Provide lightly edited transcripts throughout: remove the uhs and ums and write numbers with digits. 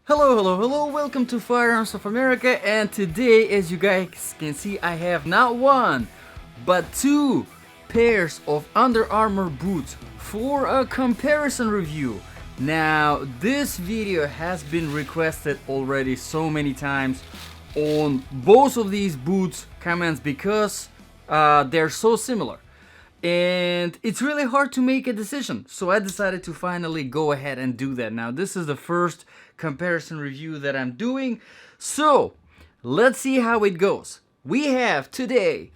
Hello, welcome to Firearms of America, and today, as you guys can see, I have not one, but two pairs of Under Armour boots for a comparison review. Now, this video has been requested already so many times on both of these boots comments because they're so similar. And it's really hard to make a decision, so I decided to finally go ahead and do that. Now, this is the first comparison review that I'm doing, so let's see how it goes. We have today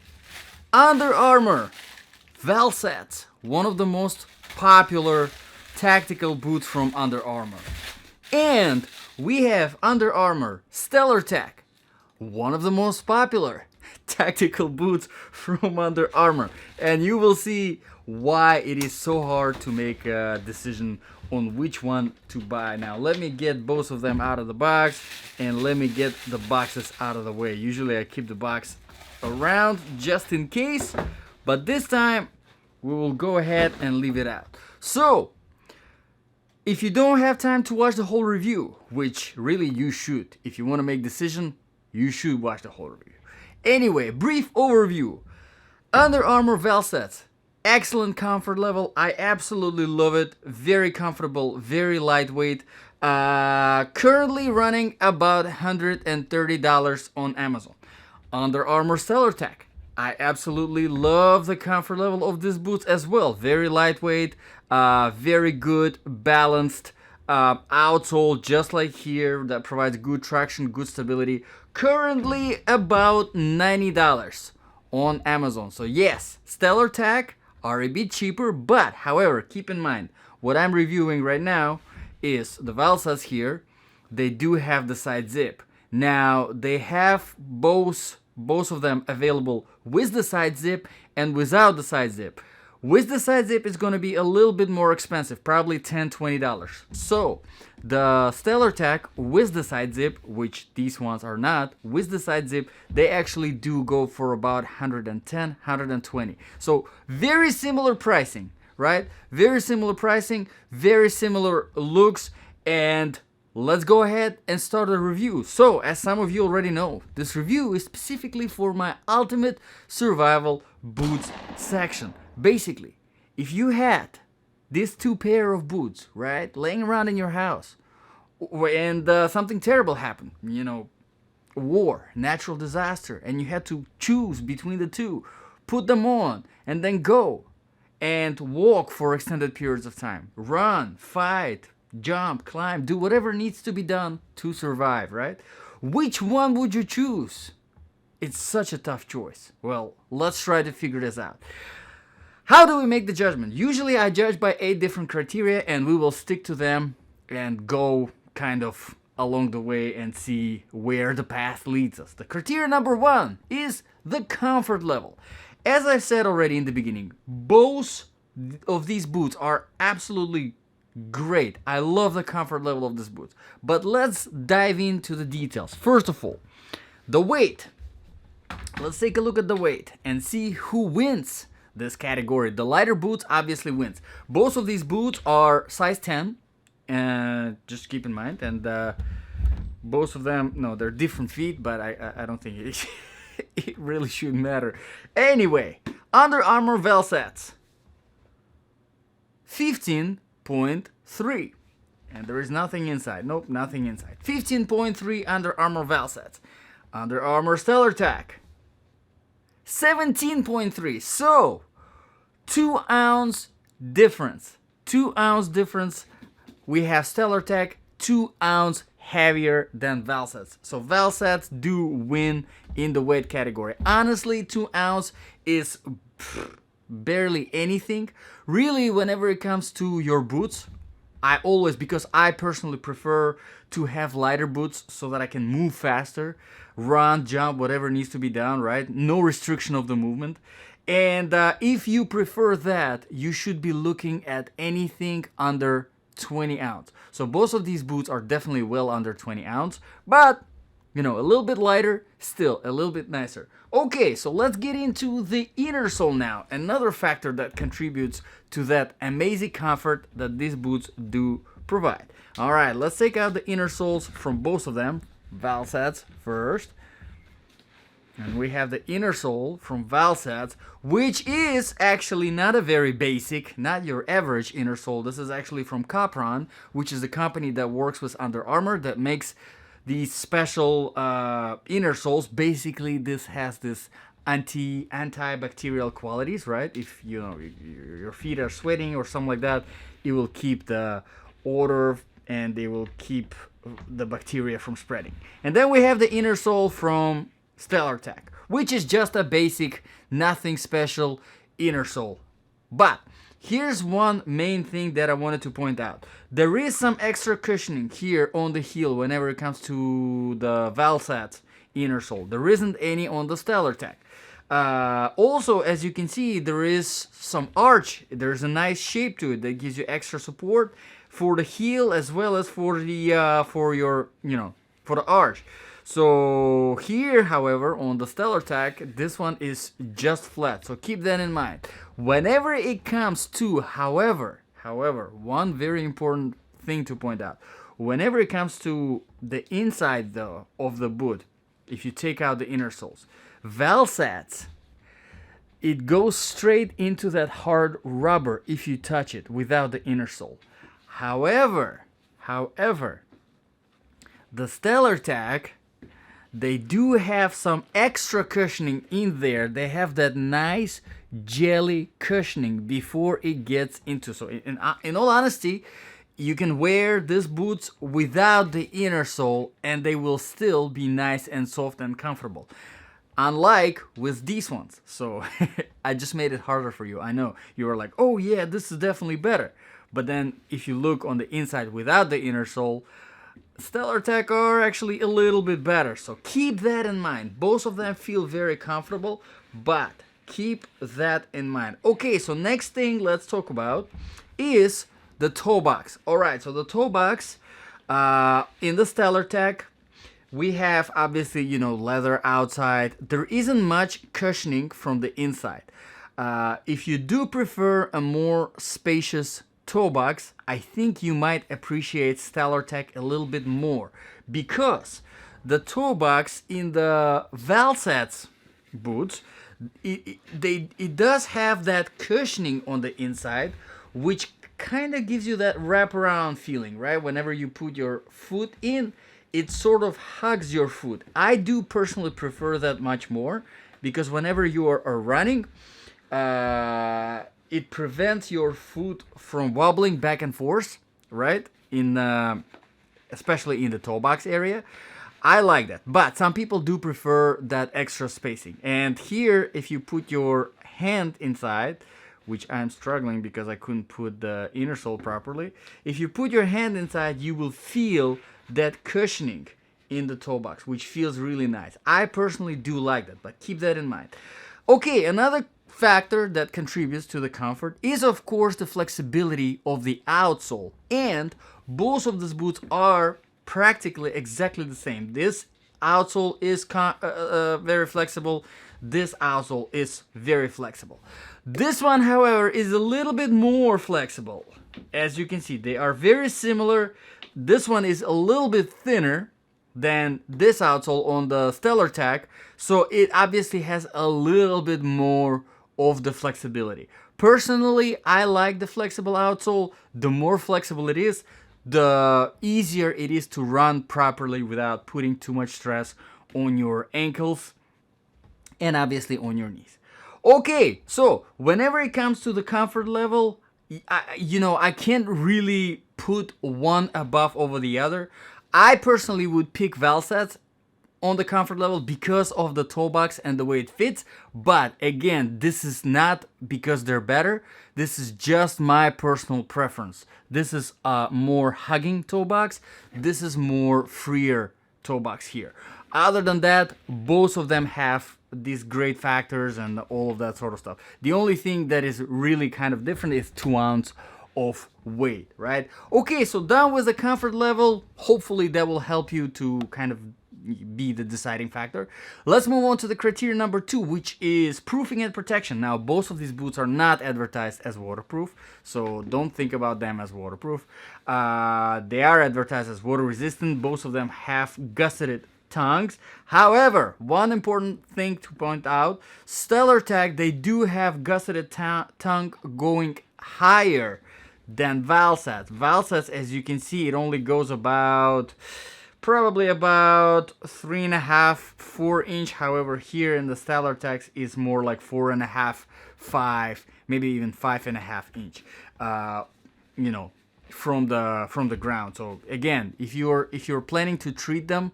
Under Armour Valsetz, one of the most popular tactical boots from Under Armour, and we have Under Armour Stellar Tech, one of the most popular tactical boots from Under Armour, and you will see why it is so hard to make a decision on which one to buy. Now let me get both of them out of the box and let me get the boxes out of the way. Usually I keep the box around just in case, but this time we will go ahead and leave it out. So if you don't have time to watch the whole review, which really you should, if you want to make a decision, you should watch the whole review. Anyway, brief overview. Under Armour Valsetz, excellent comfort level. I absolutely love it. Very comfortable, very lightweight. Currently running about $130 on Amazon. Under Armour Stellar Tech. I absolutely love the comfort level of these boots as well. Very lightweight, very good, balanced outsole, just like here, that provides good traction, good stability. Currently about $90 on Amazon. So yes, Stellar Tech are a bit cheaper, but however, keep in mind, what I'm reviewing right now is the Valsetz here. They do have the side zip. Now, they have both of them available with the side zip and without the side zip. With the side zip, it's going to be a little bit more expensive, probably $10, $20. So, the Stellar Tech with the side zip, which these ones are not, with the side zip, they actually do go for about $110, $120. So, very similar pricing, right? Very similar pricing, very similar looks, and let's go ahead and start the review. So, as some of you already know, this review is specifically for my ultimate survival boots section. Basically, if you had these two pair of boots, right, laying around in your house, and something terrible happened, war, natural disaster, and you had to choose between the two, put them on, and then go and walk for extended periods of time, run, fight, jump, climb, do whatever needs to be done to survive, right? Which one would you choose? It's such a tough choice. Well, let's try to figure this out. How do we make the judgment? Usually I judge by 8 different criteria, and we will stick to them and go kind of along the way and see where the path leads us. The criteria number 1 is the comfort level. As I said already in the beginning, both of these boots are absolutely great. I love the comfort level of these boots. But let's dive into the details. First of all, the weight. Let's take a look at the weight and see who wins this category. The lighter boots obviously wins. Both of these boots are size 10, just keep in mind, and both of them, no, they're different feet, but I don't think it really should matter. Anyway, Under Armour Valsetz 15.3, and there is nothing inside. Nope, nothing inside. 15.3 Under Armour Valsetz. Under Armour Stellar Tech 17.3. So 2-ounce difference. 2-ounce difference. We have Stellar Tech 2-ounce heavier than Valsetz. So Valsetz do win in the weight category. Honestly, 2-ounce is barely anything. Really, whenever it comes to your boots, because I personally prefer to have lighter boots so that I can move faster, run, jump, whatever needs to be done, right? No restriction of the movement. And if you prefer that, you should be looking at anything under 20 ounce. So both of these boots are definitely well under 20 ounce, but a little bit lighter, still a little bit nicer. Okay, so let's get into the inner sole now. Another factor that contributes to that amazing comfort that these boots do provide. All right, let's take out the inner soles from both of them. Valsetz first. And we have the inner sole from Valsetz, which is actually not a very basic, not your average inner sole. This is actually from Capron, which is the company that works with Under Armour that makes these special inner soles. Basically, this has this antibacterial qualities, right? If you know your feet are sweating or something like that, it will keep the odor and they will keep the bacteria from spreading. And then we have the inner sole from StellarTech, which is just a basic, nothing special inner sole. But here's one main thing that I wanted to point out. There is some extra cushioning here on the heel whenever it comes to the Valsetz inner sole. There isn't any on the StellarTech. Also, as you can see, there is some arch. There's a nice shape to it that gives you extra support for the heel as well as for the for the arch. So here, however, on the StellarTech, this one is just flat. So keep that in mind. Whenever it comes to, however, one very important thing to point out. Whenever it comes to the inside though of the boot, if you take out the inner soles, Valsetz, it goes straight into that hard rubber if you touch it without the inner sole. However, the StellarTech, they do have some extra cushioning in there. They have that nice jelly cushioning before it gets into. So in all honesty, you can wear these boots without the inner sole and they will still be nice and soft and comfortable. Unlike with these ones. So I just made it harder for you. I know you were like, oh yeah, this is definitely better. But then if you look on the inside without the inner sole, StellarTech are actually a little bit better. So keep that in mind. Both of them feel very comfortable, but keep that in mind. Okay, so next thing let's talk about is the toe box. All right, so the toe box in the StellarTech, we have obviously, leather outside. There isn't much cushioning from the inside. If you do prefer a more spacious toe box, I think you might appreciate StellarTech a little bit more because the toe box in the Valsetz boots, it does have that cushioning on the inside, which kind of gives you that wraparound feeling, right? Whenever you put your foot in, it sort of hugs your foot. I do personally prefer that much more because whenever you are running, it prevents your foot from wobbling back and forth, right? Especially in the toe box area. I like that, but some people do prefer that extra spacing. And here, if you put your hand inside, which I'm struggling because I couldn't put the inner sole properly. If you put your hand inside, you will feel that cushioning in the toe box, which feels really nice. I personally do like that, but keep that in mind. Okay, another factor that contributes to the comfort is of course the flexibility of the outsole, and both of these boots are practically exactly the same. This outsole is very flexible. This outsole is very flexible. This one, however, is a little bit more flexible. As you can see, they are very similar. This one is a little bit thinner than this outsole on the StellarTech, so it obviously has a little bit more of the flexibility. Personally, I like the flexible outsole. The more flexible it is, the easier it is to run properly without putting too much stress on your ankles and obviously on your knees. Okay, so whenever it comes to the comfort level, I can't really put one above over the other. I personally would pick Valsetz on the comfort level because of the toe box and the way it fits. But again, this is not because they're better. This is just my personal preference. This is a more hugging toe box. This is more freer toe box here. Other than that, both of them have these great factors and all of that sort of stuff. The only thing that is really kind of different is 2 ounces of weight, right? Okay, so done with the comfort level. Hopefully that will help you to kind of be the deciding factor. Let's move on to the criteria number 2, which is proofing and protection. Now, both of these boots are not advertised as waterproof, so don't think about them as waterproof. They are advertised as water resistant. Both of them have gusseted tongues. However, one important thing to point out, StellarTech, they do have gusseted tongue going higher than Valsetz. Valsetz, as you can see, it only goes probably about 3.5, 4 inch. However, here in the StellarTech is more like 4.5, 5, maybe even 5.5 inch. From the ground. So again, if you're planning to treat them,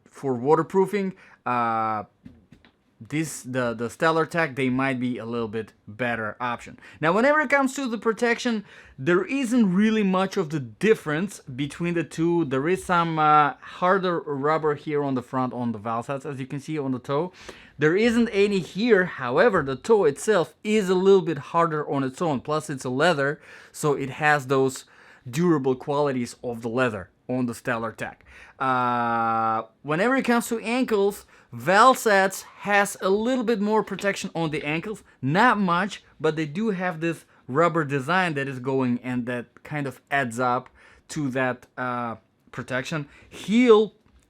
for waterproofing, the StellarTech, they might be a little bit better option. Now, whenever it comes to the protection, there isn't really much of the difference between the two. There is some harder rubber here on the front on the Valsetz, as you can see on the toe. There isn't any here. However, the toe itself is a little bit harder on its own. Plus, it's a leather, so it has those durable qualities of the leather on the StellarTech. Whenever it comes to ankles, Valsetz has a little bit more protection on the ankles. Not much, but they do have this rubber design that is going and that kind of adds up to that protection.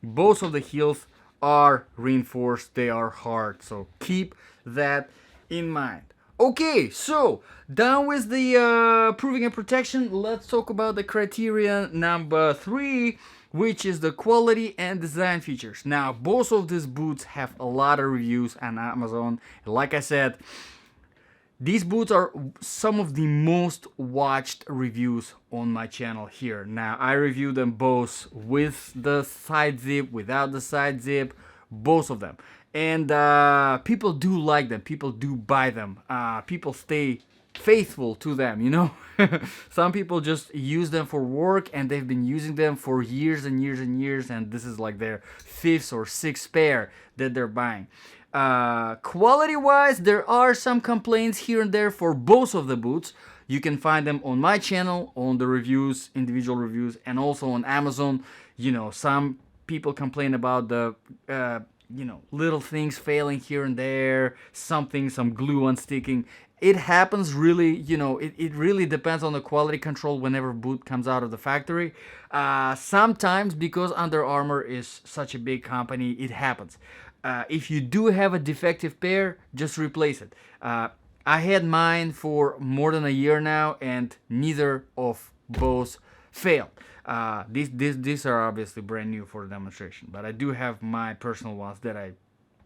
Both of the heels are reinforced. They are hard, so keep that in mind. Okay, so down with the proving and protection. Let's talk about the criteria number 3, which is the quality and design features. Now, both of these boots have a lot of reviews on Amazon. Like I said, these boots are some of the most watched reviews on my channel here. Now, I review them both with the side zip, without the side zip, both of them. And people do like them. People do buy them. People stay faithful to them, Some people just use them for work, and they've been using them for years and years and years, and this is like their 5th or 6th pair that they're buying. Quality-wise, there are some complaints here and there for both of the boots. You can find them on my channel, on the reviews, individual reviews, and also on Amazon. Some people complain about the little things failing here and there, some glue unsticking. It happens really, it really depends on the quality control whenever boot comes out of the factory. Sometimes, because Under Armour is such a big company, it happens. If you do have a defective pair, just replace it. I had mine for more than a year now, and neither of both failed. These are obviously brand new for the demonstration, but I do have my personal ones that I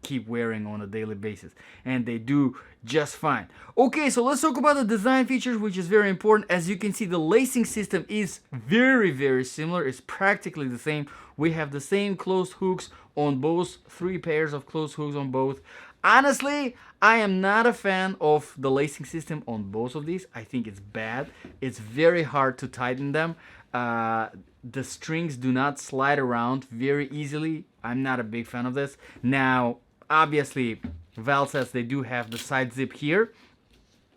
keep wearing on a daily basis, and they do just fine. Okay, so let's talk about the design features, which is very important. As you can see, the lacing system is very, very similar. It's practically the same. We have the same closed hooks on both, 3 pairs of closed hooks on both. Honestly, I am not a fan of the lacing system on both of these. I think it's bad. It's very hard to tighten them. The strings do not slide around very easily. I'm not a big fan of this. Now, obviously, Valsetz, they do have the side zip here,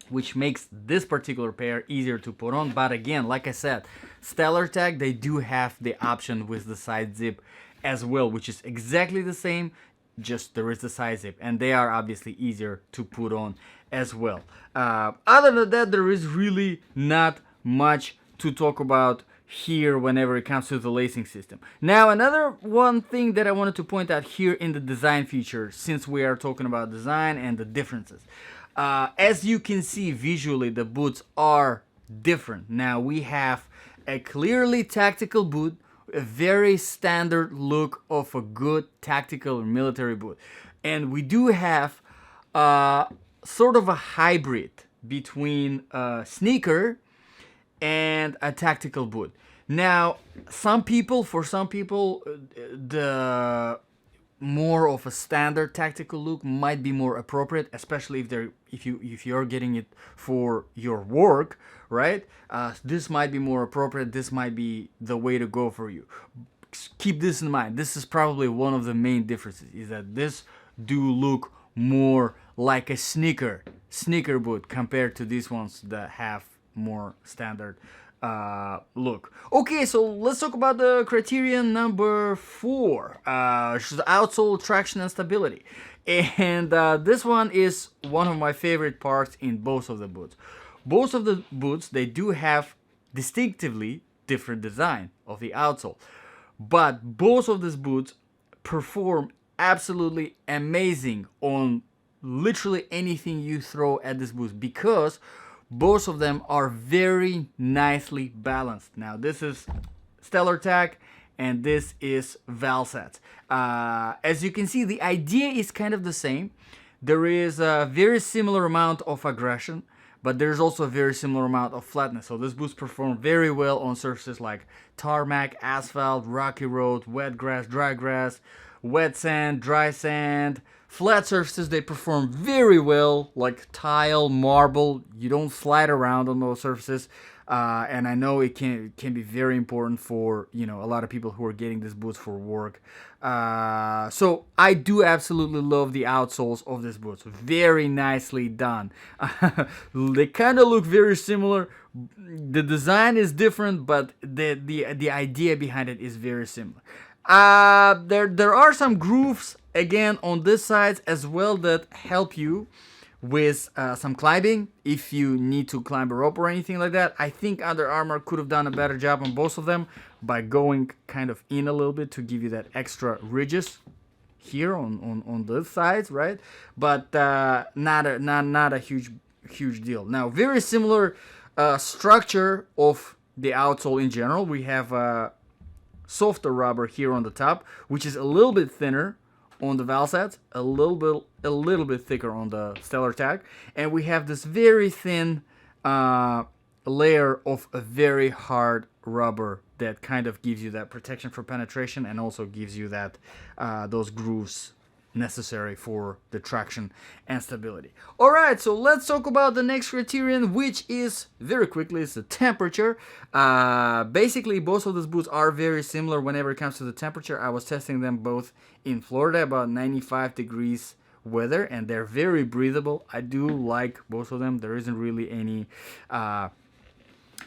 which makes this particular pair easier to put on. But again, like I said, StellarTech, they do have the option with the side zip as well, which is exactly the same, just there is the side zip, and they are obviously easier to put on as well. Other than that, there is really not much to talk about here whenever it comes to the lacing system. Now, another one thing that I wanted to point out here in the design feature, since we are talking about design and the differences. As you can see visually, the boots are different. Now, we have a clearly tactical boot, a very standard look of a good tactical or military boot. And we do have sort of a hybrid between a sneaker and a tactical boot. Now, for some people, the more of a standard tactical look might be more appropriate, especially if you're getting it for your work, right? This might be more appropriate. This might be the way to go for you. Keep this in mind. This is probably one of the main differences, is that this do look more like a sneaker boot compared to these ones that have more standard look. Okay, so let's talk about the criterion number 4, which is outsole traction and stability. And this one is one of my favorite parts in both of the boots. Both of the boots, they do have distinctively different design of the outsole, but both of these boots perform absolutely amazing on literally anything you throw at this boot, because both of them are very nicely balanced. Now this is StellarTech and this is Valsetz. As you can see, the idea is kind of the same. There is a very similar amount of aggression, but there's also a very similar amount of flatness. So this boots perform very well on surfaces like tarmac, asphalt, rocky road, wet grass, dry grass, wet sand, dry sand. Flat surfaces, they perform very well, like tile, marble. You don't slide around on those surfaces. And I know it can be very important for, you know, a lot of people who are getting these boots for work. So I do absolutely love the outsoles of these boots. Very nicely done. They kind of look very similar. The design is different, but the idea behind it is very similar. There are some grooves again on this side as well that help you with some climbing if you need to climb a rope or anything like that. I think Under Armour could have done a better job on both of them by going kind of in a little bit to give you that extra ridges here on those sides, right? But not a huge deal. Now, very similar structure of the outsole in general. We have softer rubber here on the top, which is a little bit thinner on the Valsetz, a little bit thicker on the StellarTech, and we have this very thin layer of a very hard rubber that kind of gives you that protection for penetration and also gives you that those grooves necessary for the traction and stability. Alright, so let's talk about the next criterion, which is, very quickly, is the temperature. Basically, both of these boots are very similar whenever it comes to the temperature. I was testing them both in Florida, about 95 degrees weather, and they're very breathable. I do like both of them. There isn't really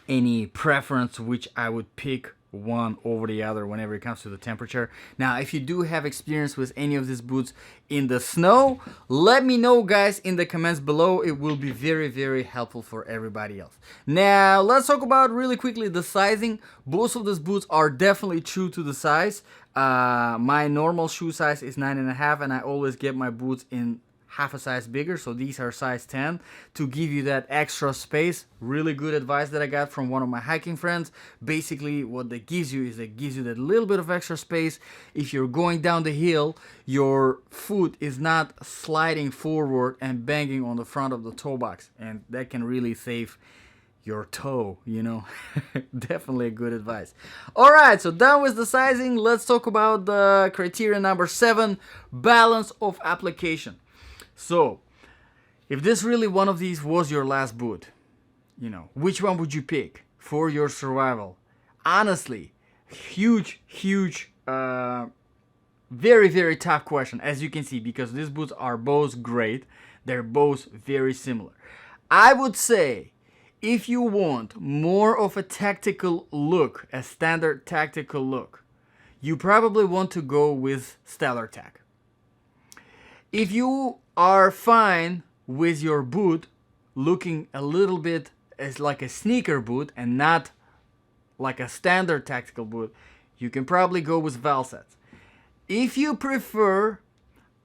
any preference which I would pick one over the other whenever it comes to the temperature. Now, if you do have experience with any of these boots in the snow, let me know, guys, in the comments below. It will be very helpful for everybody else. Now, let's talk about really quickly the sizing. Both of these boots are definitely true to the size. My normal shoe size is 9.5, and I always get my boots in half a size bigger, so these are size 10 to give you that extra space. Really good advice that I got from one of my hiking friends. Basically, what that gives you is it gives you that little bit of extra space. If you're going down the hill, your foot is not sliding forward and banging on the front of the toe box, and that can really save your toe, you know. Definitely a good advice. Alright, so done with the sizing. Let's talk about the criteria number 7, balance of application. So, if this really one of these was your last boot, you know, which one would you pick for your survival? Honestly, huge, very tough question, as you can see, because these boots are both great. They're both very similar. I would say, if you want more of a tactical look, a standard tactical look, you probably want to go with StellarTech. If you are fine with your boot looking a little bit as like a sneaker boot and not like a standard tactical boot, you can probably go with Valsetz. If you prefer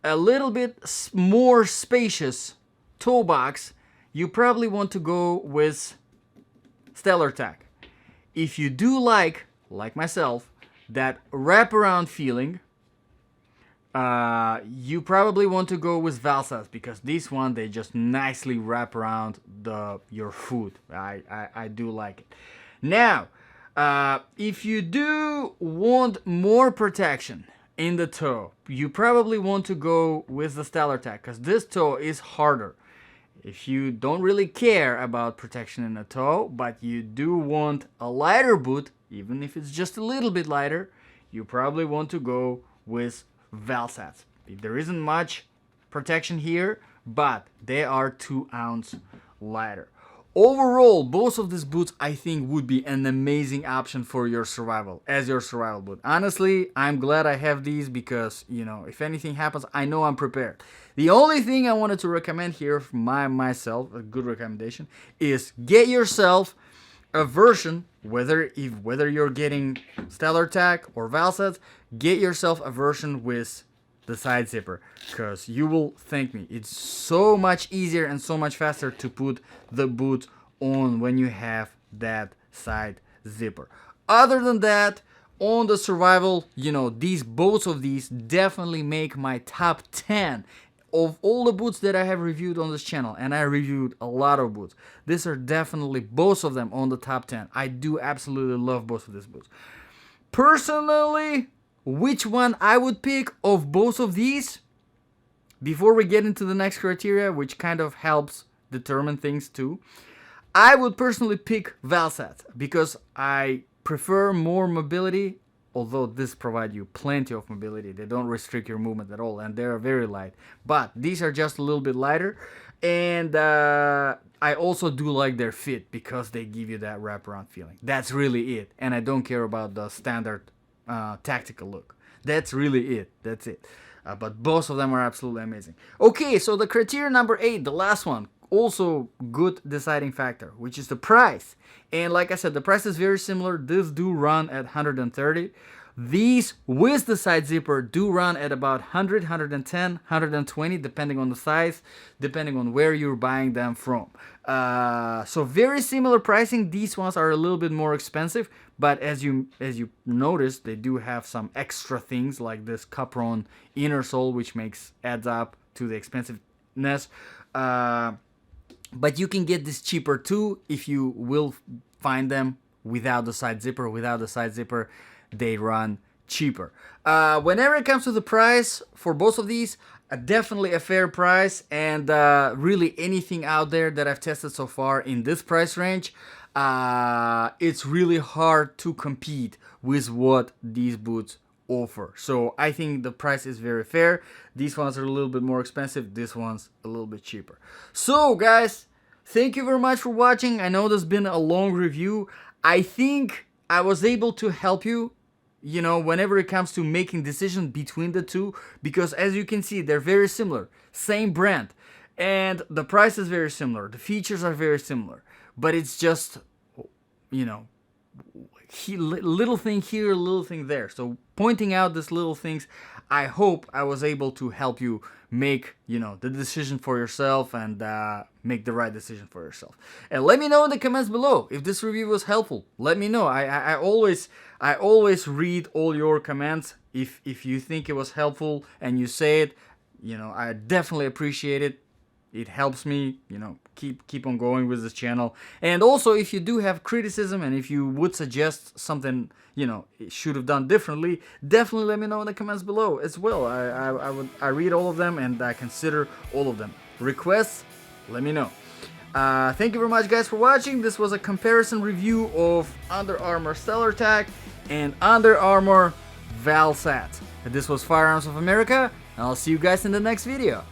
a little bit more spacious toe box, you probably want to go with StellarTech. If you do like myself, that wraparound feeling, you probably want to go with Valsetz, because this one, they just nicely wrap around your foot. I do like it. Now, if you do want more protection in the toe, you probably want to go with the StellarTech, because this toe is harder. If you don't really care about protection in the toe, but you do want a lighter boot, even if it's just a little bit lighter, you probably want to go with Valsetz. There isn't much protection here, but they are 2 ounces lighter. Overall, both of these boots I think would be an amazing option for your survival, as your survival boot. Honestly, I'm glad I have these because, you know, if anything happens, I know I'm prepared. The only thing I wanted to recommend here for myself, a good recommendation, is get yourself a version, whether you're getting StellarTech or Valsetz, get yourself a version with the side zipper, because you will thank me. It's so much easier and so much faster to put the boot on when you have that side zipper. Other than that, on the survival, you know, both of these definitely make my top 10 of all the boots that I have reviewed on this channel, and I reviewed a lot of boots. These are definitely both of them on the top 10. I do absolutely love both of these boots. Personally, which one I would pick of both of these, before we get into the next criteria, which kind of helps determine things too, I would personally pick Valsetz because I prefer more mobility, although this provide you plenty of mobility. They don't restrict your movement at all, and they're very light. But these are just a little bit lighter, and I also do like their fit because they give you that wraparound feeling. That's really it, and I don't care about the standard tactical look. That's really it. That's it. But both of them are absolutely amazing. Okay, so the criteria number 8, the last one, also good deciding factor, which is the price. And like I said, the price is very similar. These do run at 130. These with the side zipper do run at about 100, 110, 120, depending on the size, depending on where you're buying them from. So very similar pricing. These ones are a little bit more expensive, but as you notice, they do have some extra things like this Capron inner sole, which adds up to the expensiveness. But you can get this cheaper too if you will find them without the side zipper. Without the side zipper, they run cheaper. Whenever it comes to the price for both of these, definitely a fair price, and really anything out there that I've tested so far in this price range, it's really hard to compete with what these boots offer. So I think the price is very fair. These ones are a little bit more expensive. This one's a little bit cheaper. So guys, thank you very much for watching. I know there's been a long review. I think I was able to help you, you know, whenever it comes to making decisions between the two, because as you can see, they're very similar, same brand, and the price is very similar, the features are very similar, but it's just, you know, little thing here, little thing there. So pointing out these little things, I hope I was able to help you make, you know, the decision for yourself and make the right decision for yourself. And let me know in the comments below if this review was helpful. Let me know. I always read all your comments. If you think it was helpful and you say it, you know, I definitely appreciate it. It helps me, you know, keep on going with this channel. And also, if you do have criticism and if you would suggest something, you know, it should have done differently, definitely let me know in the comments below as well. I read all of them and I consider all of them. Requests, let me know. Thank you very much, guys, for watching. This was a comparison review of Under Armour StellarTech and Under Armour Valsetz. This was Firearms of America, and I'll see you guys in the next video.